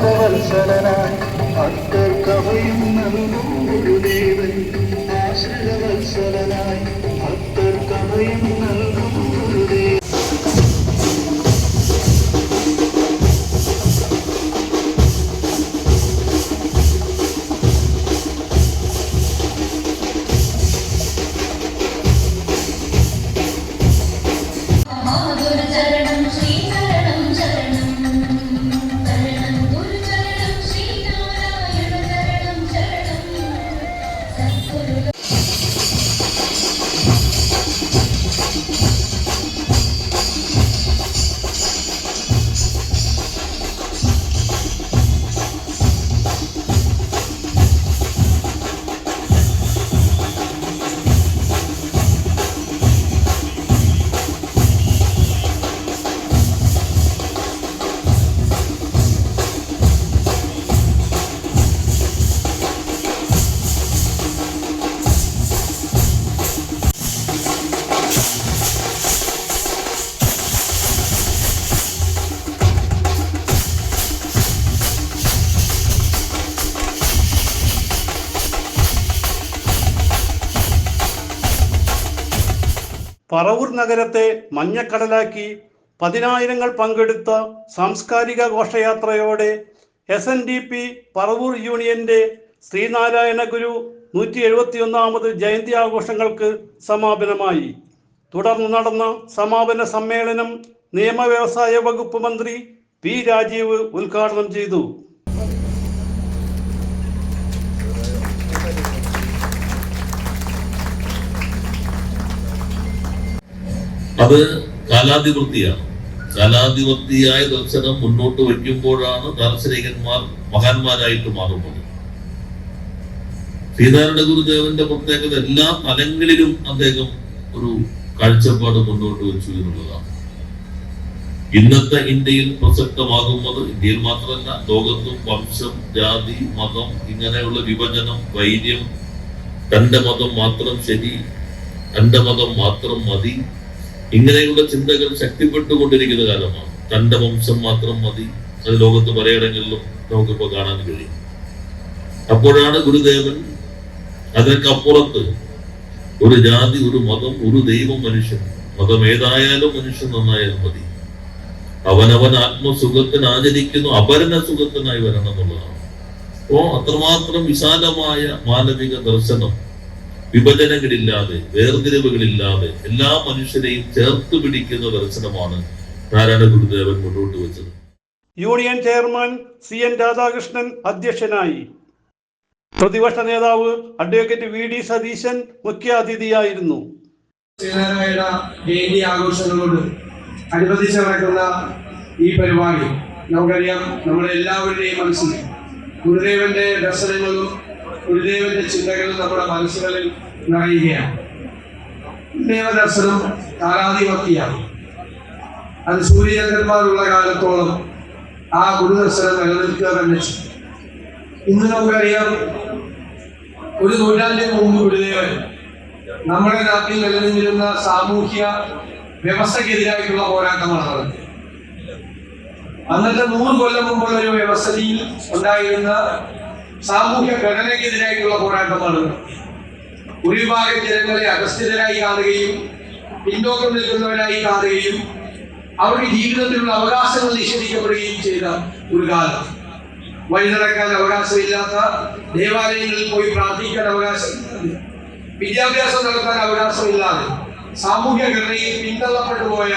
വത്സലനായി ഭക്തർക്കഭയം നൽകും ഗുരുദേവൻ. ആശ്രിതവത്സലനായി ഭക്തർക്കഭയം നൽകും ഗുരുദേവൻ. പറവൂർ നഗരത്തെ മഞ്ഞക്കടലാക്കി പതിനായിരങ്ങൾ പങ്കെടുത്ത സാംസ്കാരിക ഘോഷയാത്രയോടെ SNDP പറവൂർ യൂണിയന്റെ ശ്രീനാരായണ ഗുരു 171ാമത് ജയന്തി ആഘോഷങ്ങൾക്ക് സമാപനമായി. തുടർന്ന് നടന്ന സമാപന സമ്മേളനം നിയമവ്യവസായ വകുപ്പ് മന്ത്രി P. രാജീവ് ഉദ്ഘാടനം ചെയ്തു. അത് കാലാതിവൃത്തിയാണ്. കാലാതിവൃത്തിയായ ദർശനം മുന്നോട്ട് വയ്ക്കുമ്പോഴാണ് ദാർശനികന്മാർ മഹാന്മാരായിട്ട് മാറുന്നത്. ശ്രീനാരായണ ഗുരുദേവന്റെ പ്രത്യേകത എല്ലാ തലങ്ങളിലും അദ്ദേഹം ഒരു കാഴ്ചപ്പാട് മുന്നോട്ട് വെച്ചു എന്നുള്ളതാണ്. ഇന്നത്തെ ഇന്ത്യയിൽ പ്രസക്തമാകുന്നത് ഇന്ത്യയിൽ മാത്രമല്ല, ലോകത്തും വംശം, ജാതി, മതം ഇങ്ങനെയുള്ള വിഭജനം, വൈര്യം, തന്റെ മതം മാത്രം ശരി, തന്റെ മതം മാത്രം മതി, ഇങ്ങനെയുള്ള ചിന്തകൾ ശക്തിപ്പെട്ടുകൊണ്ടിരിക്കുന്ന കാലമാണ്. തന്റെ വംശം മാത്രം മതി, അത് ലോകത്ത് പലയിടങ്ങളിലും നമുക്കിപ്പോ കാണാൻ കഴിയും. അപ്പോഴാണ് ഗുരുദേവൻ അതിനൊക്കെ അപ്പുറത്ത് ഒരു ജാതി, ഒരു മതം, ഒരു ദൈവം, മനുഷ്യൻ, മതം ഏതായാലും മനുഷ്യൻ നന്നായാലും മതി, അവനവൻ ആത്മസുഖത്തിന് ആചരിക്കുന്നു, അപരന സുഖത്തിനായി വരണം എന്നുള്ളതാണ്. അപ്പോ അത്രമാത്രം വിശാലമായ മാനവിക ദർശനം, വിഭജനങ്ങളില്ലാതെ, വേർതിരിവുകളില്ലാതെ എല്ലാ മനുഷ്യരെയും ചേർത്ത് പിടിക്കുന്ന ദർശനമാണ് നാരായണ ഗുരുദേവൻ മുന്നോട്ട് വെച്ചത്. യൂണിയൻ ചെയർമാൻ CN രാധാകൃഷ്ണൻ അധ്യക്ഷനായി. പ്രതിപക്ഷ നേതാവ് അഡ്വക്കേറ്റ് VD സതീശൻ മുഖ്യാതിഥിയായിരുന്നു. ശ്രീനാരായണ ജയന്തി ആഘോഷങ്ങളോട് അനുബന്ധിച്ച് നടക്കുന്ന ഈ പരിപാടി നമുക്കറിയാം, നമ്മുടെ എല്ലാവരുടെയും മനസ്സിൽ ഗുരുദേവന്റെ ദർശനങ്ങളും ഗുരുദേവന്റെ ചിന്തകളും നമ്മുടെ മനസ്സുകളിൽ നിറയുകയാണ്. ഗുരുദേവ ദർശനം കാലാതിവർത്തിയാണ്. അത് സൂര്യചന്ദ്രന്മാരുള്ള കാലത്തോളം ആ ഗുരുദർശനം നിലനിൽക്കുക തന്നെ ചെയ്യും. ഇന്ന് നമുക്കറിയാം, ഒരു നൂറ്റാണ്ടിന് മുമ്പ് ഗുരുദേവൻ നമ്മുടെ നാട്ടിൽ നിലനിന്നിരുന്ന സാമൂഹ്യ വ്യവസ്ഥക്കെതിരായിട്ടുള്ള പോരാട്ടമാണ് നടന്നത്. അന്നത്തെ 100 കൊല്ലം മുമ്പുള്ള ഒരു വ്യവസ്ഥയിൽ ഉണ്ടായിരുന്ന സാമൂഹ്യ ഘടനയ്ക്കെതിരായിട്ടുള്ള പോരാട്ടമാണ്. ഒരു വിഭാഗം ജനങ്ങളെ അധസ്ഥിതരായി കാണുകയും പിന്നോക്കം നിൽക്കുന്നവരായി കാണുകയും അവരുടെ ജീവിതത്തിലുള്ള അവകാശങ്ങൾ നിഷേധിക്കപ്പെടുകയും ചെയ്ത ഒരു കാലം. വഴി നടക്കാൻ അവകാശമില്ലാത്ത, ദേവാലയങ്ങളിൽ പോയി പ്രാർത്ഥിക്കാൻ അവകാശമില്ലാതെ, വിദ്യാഭ്യാസം നടത്താൻ അവകാശമില്ലാതെ സാമൂഹ്യ ഘടനയിൽ പിന്തള്ളപ്പെട്ടു പോയ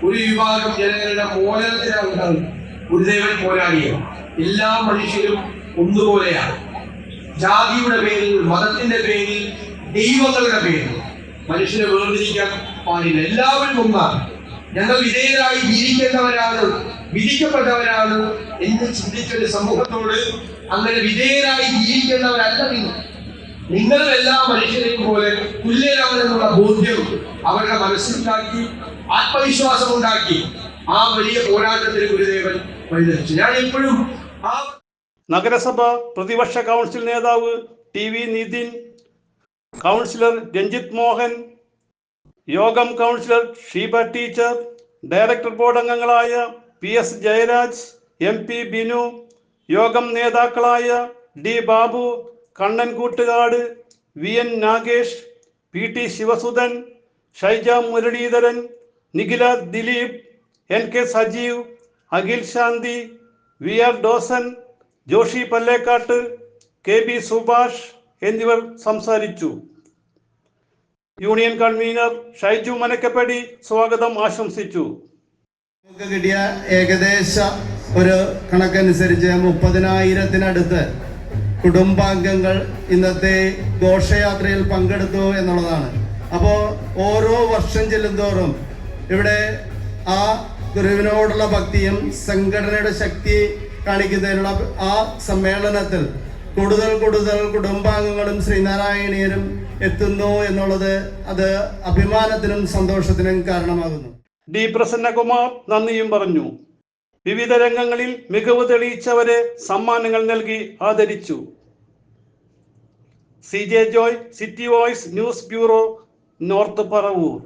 ഒരു വിഭാഗം ജനങ്ങളുടെ മോചനത്തിനാണ് ഗുരുദേവൻ പോരാടിയത്. എല്ലാ മനുഷ്യരും ഒന്നുപോലെയാണ്. ജാതിയുടെ പേരിൽ, മതത്തിന്റെ പേരിൽ, ദൈവങ്ങളുടെ പേരിൽ മനുഷ്യനെ വേർതിരിക്കാൻ പാടില്ല. എല്ലാവരും ഒന്നാണ്. ഞങ്ങൾ വിധേയരായി ജീവിക്കേണ്ടവരാണ്, വിധിക്കപ്പെട്ടവരാണ് എന്ന് ചിന്തിച്ചൊരു സമൂഹത്തോട് അങ്ങനെ വിധേയരായി ജീവിക്കേണ്ടവരല്ല നിങ്ങൾ എല്ലാ മനുഷ്യരെയും പോലെ തുല്യരാണെന്നുള്ള ബോധ്യം അവരുടെ മനസ്സിലുണ്ടാക്കി, ആത്മവിശ്വാസം ഉണ്ടാക്കി ആ വലിയ പോരാട്ടത്തിന് ഗുരുദേവൻ വഴിതെളിച്ചു. ഞാൻ എപ്പോഴും നഗരസഭ പ്രതിപക്ഷ കൗൺസിൽ നേതാവ് TV നിതിൻ, കൗൺസിലർ രഞ്ജിത്ത് മോഹൻ, യോഗം councillor Sheeba teacher, director board അംഗങ്ങളായ PS ജയരാജ്, MP ബിനു, യോഗം നേതാക്കളായ D Babu, Kannan Koottukad, VN Nagesh, PT Sivasudhan, Shaija Muralidharan, Nikhila Dileep, NK Sajeev, Akhil Shanthi, VR Dosan, Joshi Pallekkattu, KB Subhash എന്നിവർ സംസാരിച്ചു. യൂണിയൻ കൺവീനർ ഷൈജു മനക്കപ്പടി സ്വാഗതം ആശംസിച്ചു. നമുക്ക് കിട്ടിയ ഏകദേശ ഒരു കണക്കനുസരിച്ച് 30,000-ത്തിനടുത്ത് കുടുംബാംഗങ്ങൾ ഇന്നത്തെ ഘോഷയാത്രയിൽ പങ്കെടുത്തു എന്നുള്ളതാണ്. അപ്പോൾ ഓരോ വർഷം ചെല്ലുന്തോറും ഇവിടെ ആ ഗുരുവിനോടുള്ള ഭക്തിയും സംഘടനയുടെ ശക്തി കാണിക്കുന്നതിനുള്ള ആ സമ്മേളനത്തിൽ കൂടുതൽ കൂടുതൽ കുടുംബാംഗങ്ങളും ശ്രീനാരായണീയരും എത്തുന്നു എന്നുള്ളത് അത് അഭിമാനത്തിനും സന്തോഷത്തിനും കാരണമാകുന്നു. D പ്രസന്നകുമാർ നന്ദിയും പറഞ്ഞു. വിവിധ രംഗങ്ങളിൽ മികവ് തെളിയിച്ചവരെ സമ്മാനങ്ങൾ നൽകി ആദരിച്ചു. CJ Joy, city voice news bureau, north Paravur.